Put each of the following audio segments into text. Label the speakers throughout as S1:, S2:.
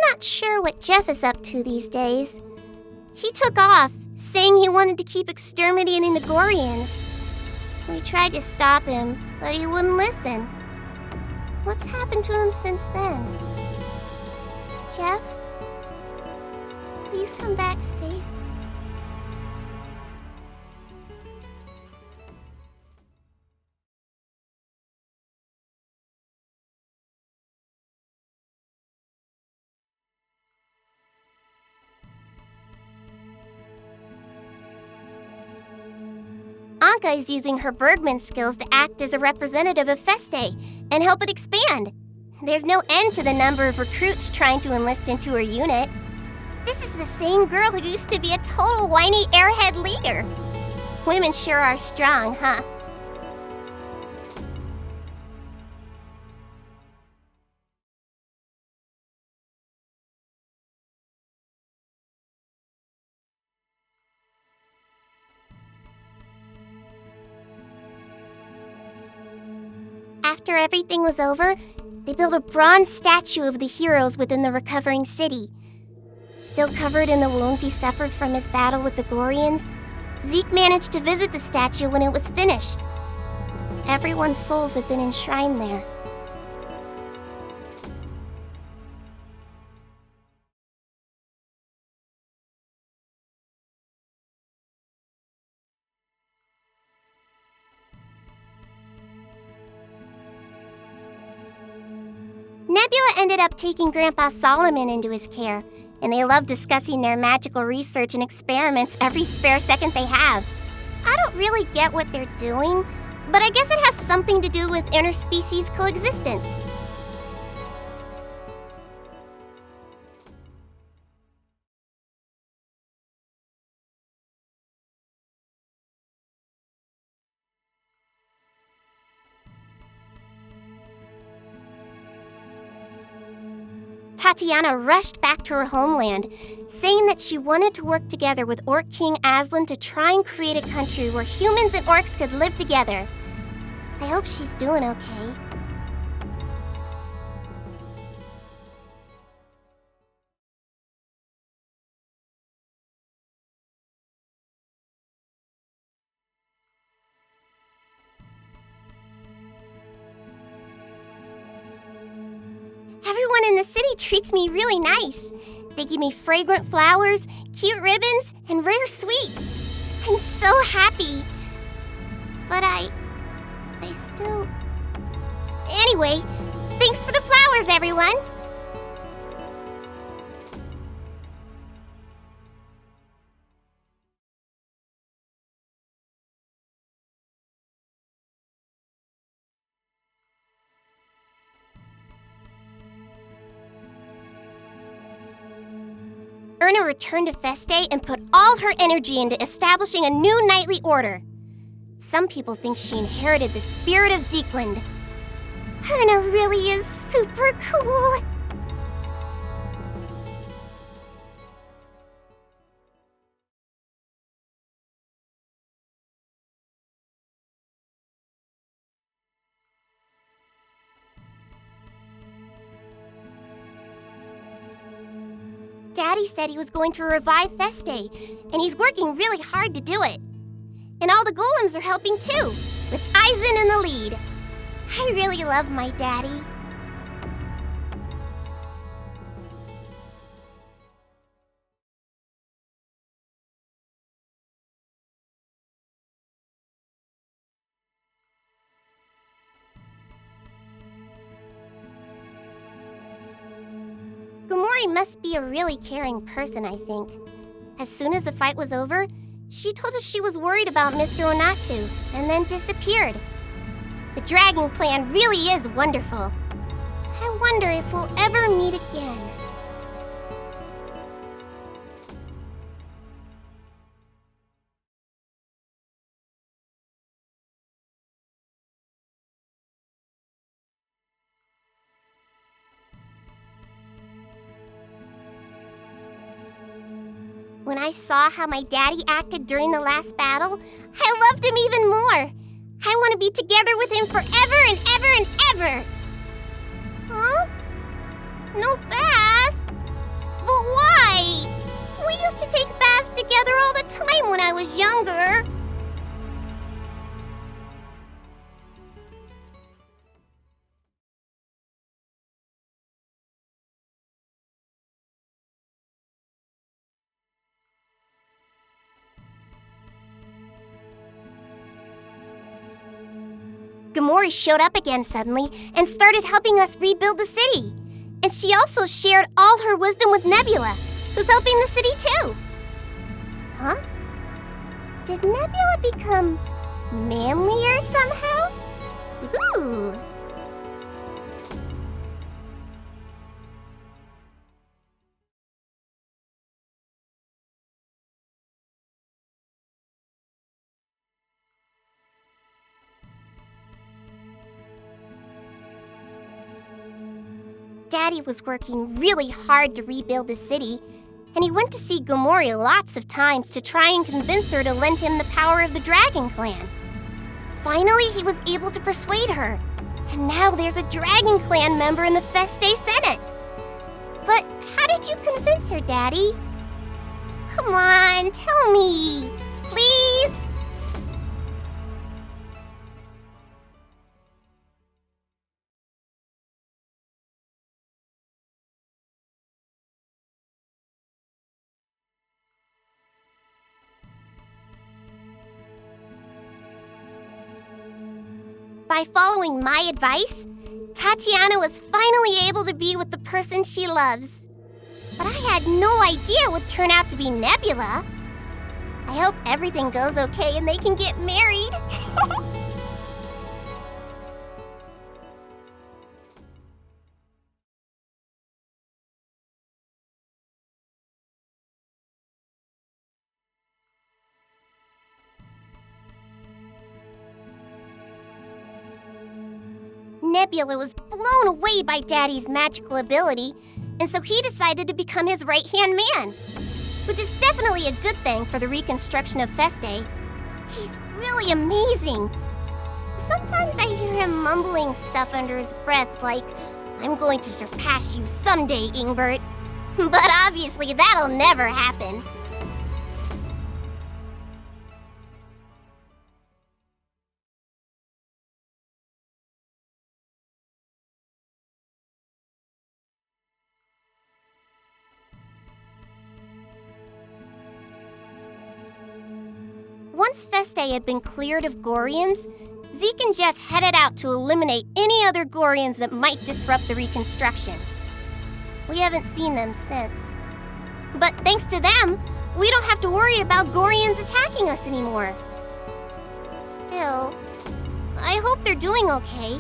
S1: not sure what Jeff is up to these days. He took off, saying he wanted to keep exterminating the Gorians. We tried to stop him, but he wouldn't listen. What's happened to him since then? Jeff? Please come back safe. Anka is using her birdman skills to act as a representative of Feste and help it expand. There's no end to the number of recruits trying to enlist into her unit. This is the same girl who used to be a total whiny airhead leader. Women sure are strong, huh? After everything was over, they built a bronze statue of the heroes within the recovering city. Still covered in the wounds he suffered from his battle with the Gorians, Zeke managed to visit the statue when it was finished. Everyone's souls have been enshrined there. Nebula ended up taking Grandpa Solomon into his care, and they love discussing their magical research and experiments every spare second they have. I don't really get what they're doing, but I guess it has something to do with interspecies coexistence. Tatiana rushed back to her homeland, saying that she wanted to work together with Orc King Aslan to try and create a country where humans and orcs could live together. I hope she's doing okay. Everyone in the city treats me really nice. They give me fragrant flowers, cute ribbons, and rare sweets. I'm so happy. But I still... Anyway, thanks for the flowers, everyone. Erna returned to Feste and put all her energy into establishing a new knightly order. Some people think she inherited the spirit of Zekeland. Erna really is super cool. Daddy said he was going to revive Feste, and he's working really hard to do it. And all the golems are helping too, with Eisen in the lead. I really love my daddy. Gomori must be a really caring person, I think. As soon as the fight was over, she told us she was worried about Mr. Onatu, and then disappeared. The Dragon Clan really is wonderful. I wonder if we'll ever meet again. When I saw how my daddy acted during the last battle, I loved him even more. I want to be together with him forever and ever and ever. Huh? No bath? was younger. Gamori showed up again suddenly and started helping us rebuild the city. And she also shared all her wisdom with Nebula, who's helping the city too. Huh? Did Nebula become manlier somehow? Ooh. Daddy was working really hard to rebuild the city, and he went to see Gamori lots of times to try and convince her to lend him the power of the Dragon Clan. Finally, he was able to persuade her, and now there's a Dragon Clan member in the Feste Senate. But how did you convince her, Daddy? Come on, tell me, please? By following my advice, Tatiana was finally able to be with the person she loves. But I had no idea it would turn out to be Nebula. I hope everything goes okay and they can get married. Nebula was blown away by Daddy's magical ability, and so he decided to become his right-hand man, which is definitely a good thing for the reconstruction of Feste. He's really amazing. Sometimes I hear him mumbling stuff under his breath like, "I'm going to surpass you someday, Ingbert." But obviously that'll never happen. Once Feste had been cleared of Gorians, Zeke and Jeff headed out to eliminate any other Gorians that might disrupt the reconstruction. We haven't seen them since. But thanks to them, we don't have to worry about Gorians attacking us anymore. Still, I hope they're doing okay.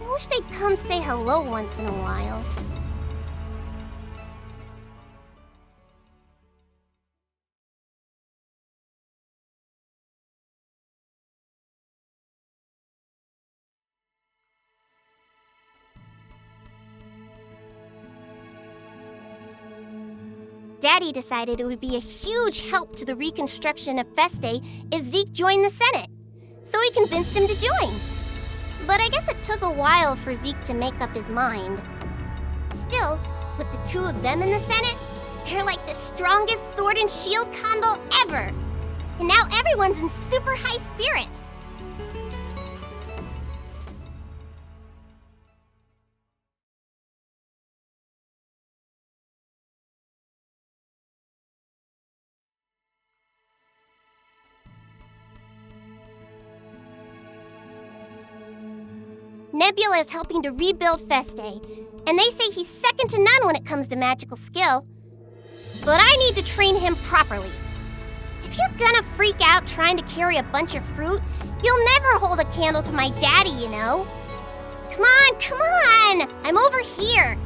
S1: I wish they'd come say hello once in a while. Daddy decided it would be a huge help to the reconstruction of Feste if Zeke joined the Senate, so he convinced him to join. But I guess it took a while for Zeke to make up his mind. Still, with the two of them in the Senate, they're like the strongest sword and shield combo ever. And now everyone's in super high spirits. Nebula is helping to rebuild Feste, and they say he's second to none when it comes to magical skill. But I need to train him properly. If you're gonna freak out trying to carry a bunch of fruit, you'll never hold a candle to my daddy, you know. Come on! I'm over here.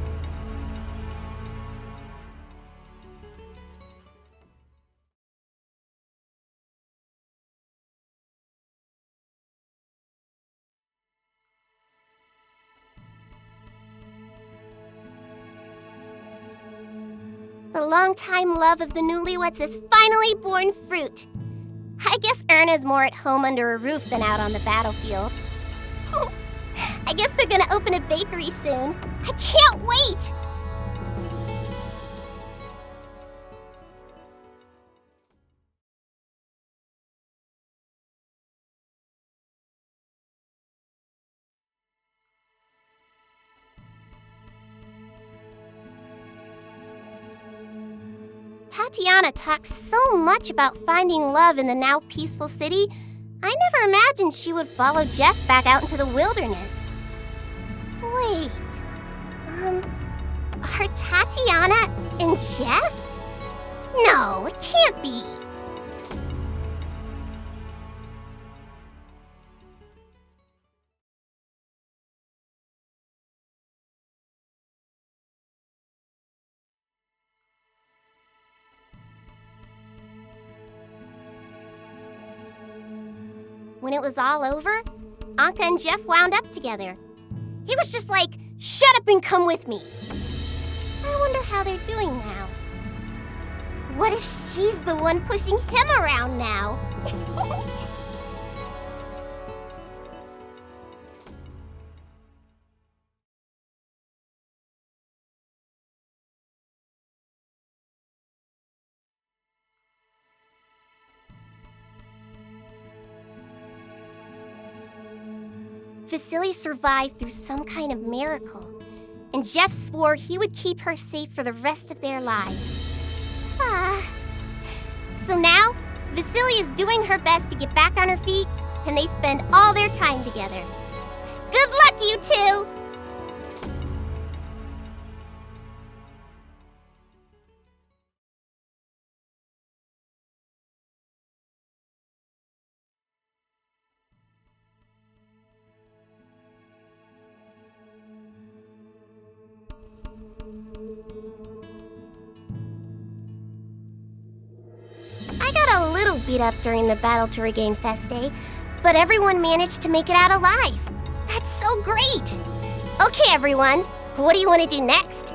S1: The longtime love of the newlyweds has finally borne fruit. I guess Erna's more at home under a roof than out on the battlefield. I guess they're gonna open a bakery soon. I can't wait! Tatiana talks so much about finding love in the now peaceful city, I never imagined she would follow Jeff back out into the wilderness. Wait, are Tatiana and Jeff? No, it can't be. When it was all over, Anka and Jeff wound up together. He was just like, "Shut up and come with me." I wonder how they're doing now. What if she's the one pushing him around now? Vasily survived through some kind of miracle, and Jeff swore he would keep her safe for the rest of their lives. So now, Vasily is doing her best to get back on her feet, and they spend all their time together. Good luck, you two! I got a little beat up during the battle to regain Feste, but everyone managed to make it out alive. That's so great! Okay, everyone, what do you want to do next?